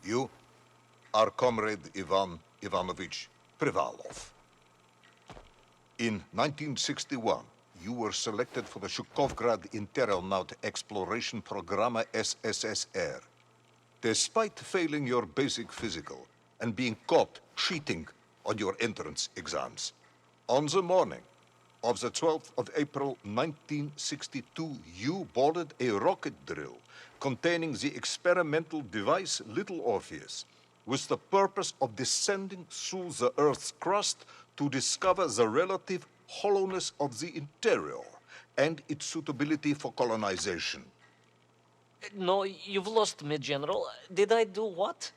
You are Comrade Ivan Ivanovich Privalov. In 1961, you were selected for the Shukovgrad Interonaut Exploration Programma SSSR. Despite failing your basic physical and being caught cheating on your entrance exams, on the morning of the 12th of April 1962, you boarded a rocket drill containing the experimental device Little Orpheus, with the purpose of descending through the Earth's crust to discover the relative hollowness of the interior and its suitability for colonization. No, you've lost me, General. Did I do what?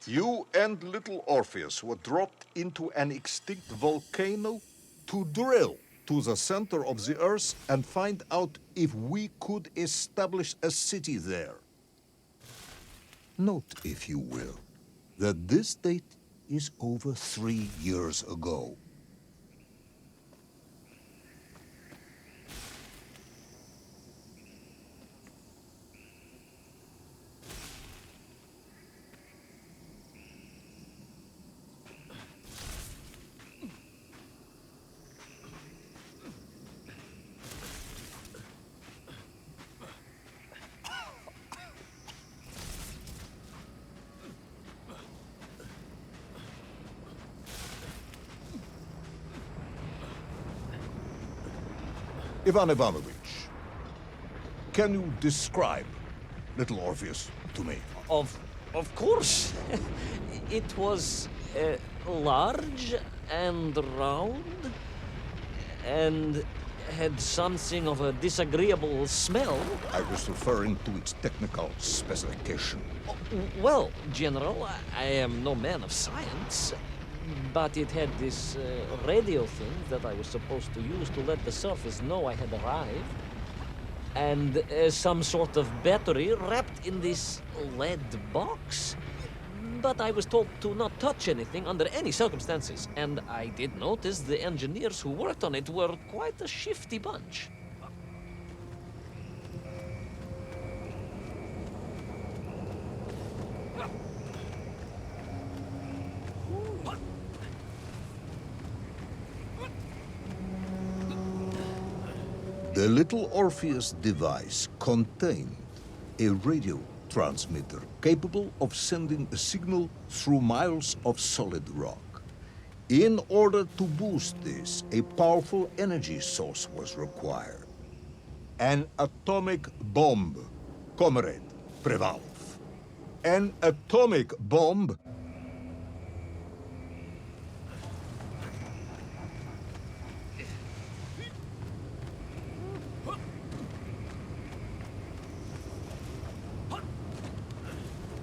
You and Little Orpheus were dropped into an extinct volcano to drill to the center of the Earth and find out if we could establish a city there. Note, if you will, that this date is over 3 years ago. Ivan Ivanovich, can you describe Little Orpheus to me? Of course. It was large and round and had something of a disagreeable smell. I was referring to its technical specification. Well, General, I am no man of science, but it had this radio thing that I was supposed to use to let the surface know I had arrived, and some sort of battery wrapped in this lead box. But I was told to not touch anything under any circumstances, and I did notice the engineers who worked on it were quite a shifty bunch. The Little Orpheus device contained a radio transmitter capable of sending a signal through miles of solid rock. In order to boost this, a powerful energy source was required. An atomic bomb, Comrade Privalov. An atomic bomb.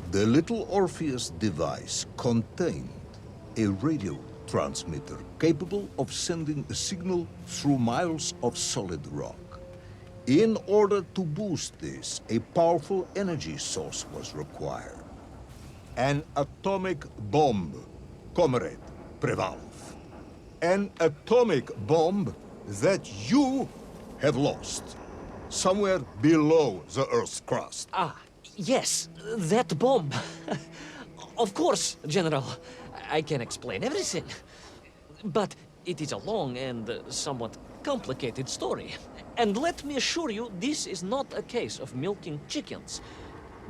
The Little Orpheus device contained a radio transmitter capable of sending a signal through miles of solid rock. In order to boost this, a powerful energy source was required. An atomic bomb, Comrade Privalov. An atomic bomb that you have lost somewhere below the Earth's crust. Yes, that bomb. Of course, General. I can explain everything. But it is a long and somewhat complicated story. And let me assure you, this is not a case of milking chickens.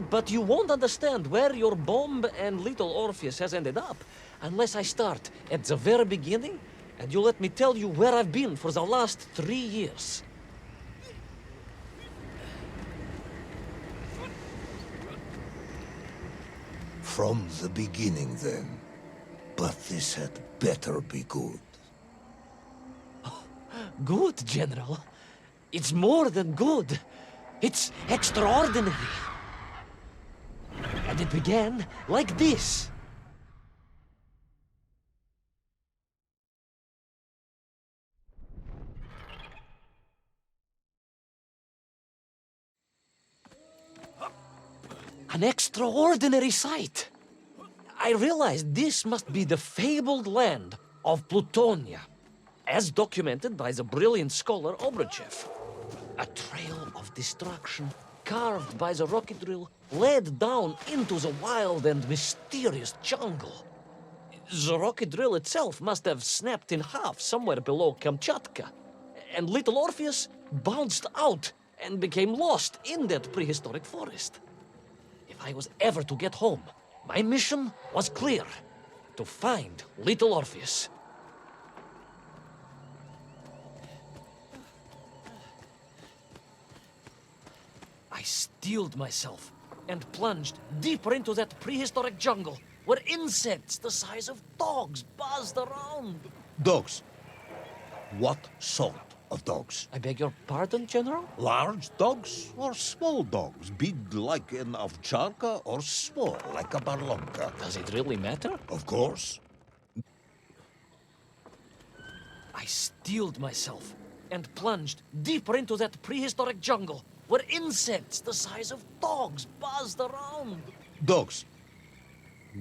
But you won't understand where your bomb and Little Orpheus has ended up unless I start at the very beginning and you let me tell you where I've been for the last 3 years. From the beginning, then. But this had better be good. Good, General. It's more than good. It's extraordinary. And it began like this. An extraordinary sight. I realized this must be the fabled land of Plutonia, as documented by the brilliant scholar Obruchev. A trail of destruction carved by the rocket drill led down into the wild and mysterious jungle. The rocket drill itself must have snapped in half somewhere below Kamchatka, and little Orpheus bounced out and became lost in that prehistoric forest. If I was ever to get home, my mission was clear: to find little Orpheus. I steeled myself and plunged deeper into that prehistoric jungle where insects the size of dogs buzzed around. Dogs. What sort of dogs? I beg your pardon, General? Large dogs or small dogs? Big like an ovcharka or small like a barlonka? Does it really matter? Of course. I steeled myself and plunged deeper into that prehistoric jungle where insects the size of dogs buzzed around. Dogs.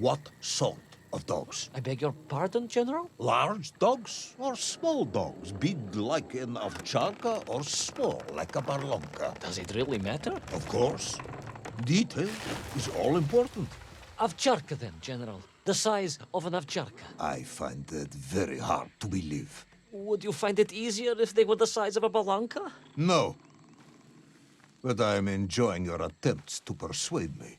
What sort of dogs? I beg your pardon, General? Large dogs or small dogs? Big like an ovcharka or small like a barlonka? Does it really matter? Of course. Detail is all important. Ovcharka then, General. The size of an ovcharka. I find that very hard to believe. Would you find it easier if they were the size of a balanka? No. But I am enjoying your attempts to persuade me.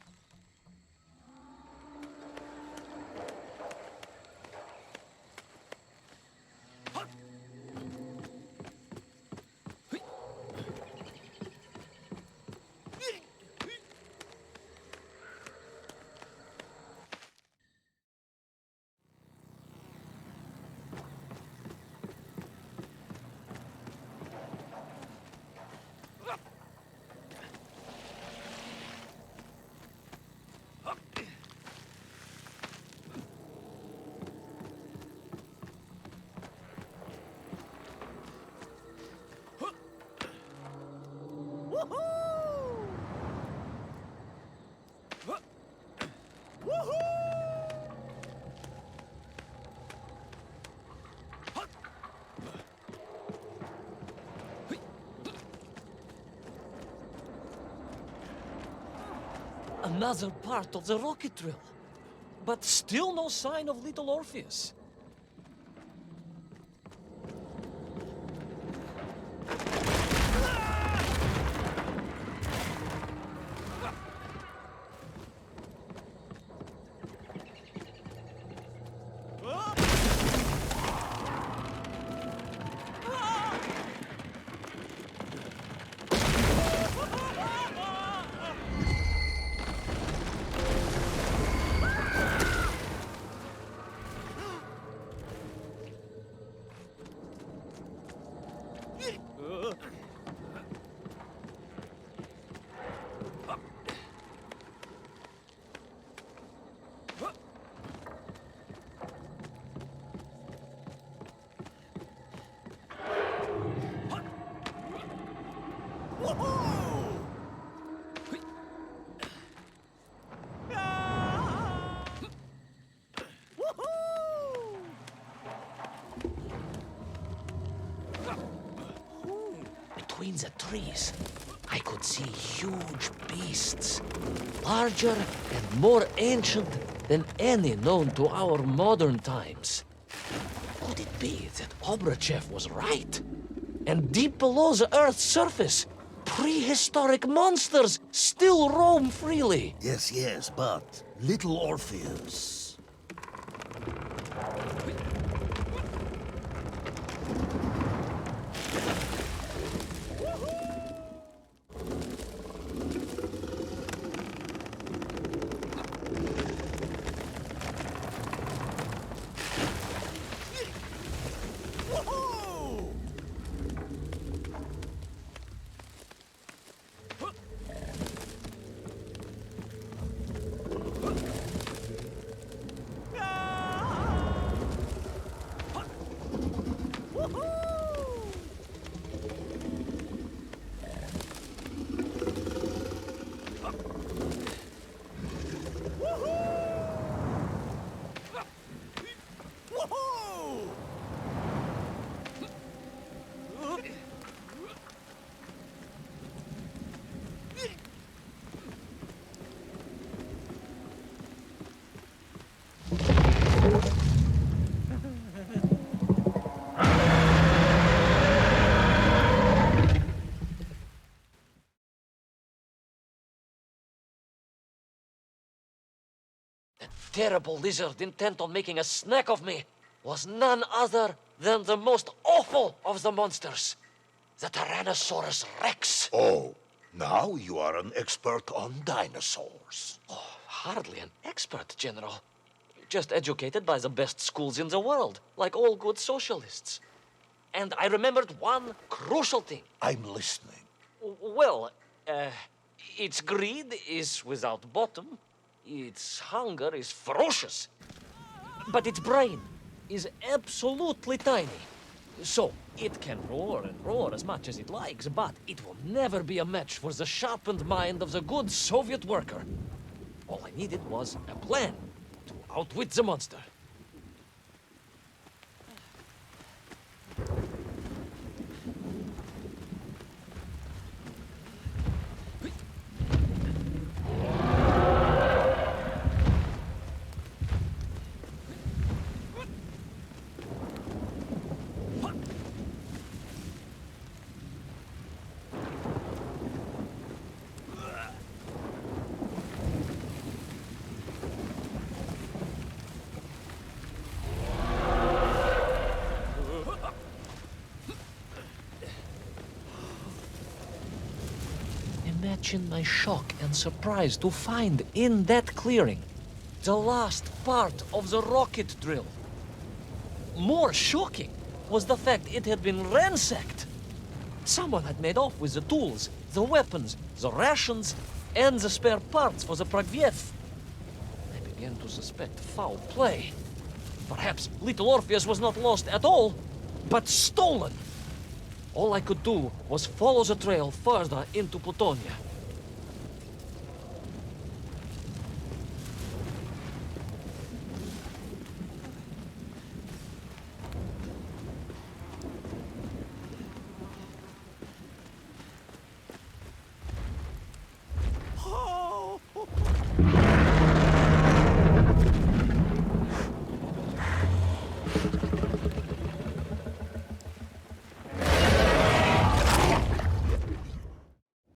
Another part of the rocket drill. But still no sign of little Orpheus. Between the trees, I could see huge beasts, larger and more ancient than any known to our modern times. Could it be that Obrachev was right? And deep below the Earth's surface, prehistoric monsters still roam freely. Yes, but little Orpheus. The terrible lizard intent on making a snack of me was none other than the most awful of the monsters, the Tyrannosaurus Rex. Oh, now you are an expert on dinosaurs. Oh, hardly an expert, General. Just educated by the best schools in the world, like all good socialists. And I remembered one crucial thing. I'm listening. Well, its greed is without bottom, its hunger is ferocious, but its brain is absolutely tiny. So, it can roar and roar as much as it likes, but it will never be a match for the sharpened mind of the good Soviet worker. All I needed was a plan to outwit the monster. Imagine my shock and surprise to find in that clearing the last part of the rocket drill. More shocking was the fact it had been ransacked. Someone had made off with the tools, the weapons, the rations, and the spare parts for the Pragviev. I began to suspect foul play. Perhaps little Orpheus was not lost at all, but stolen. All I could do was follow the trail further into Plutonia.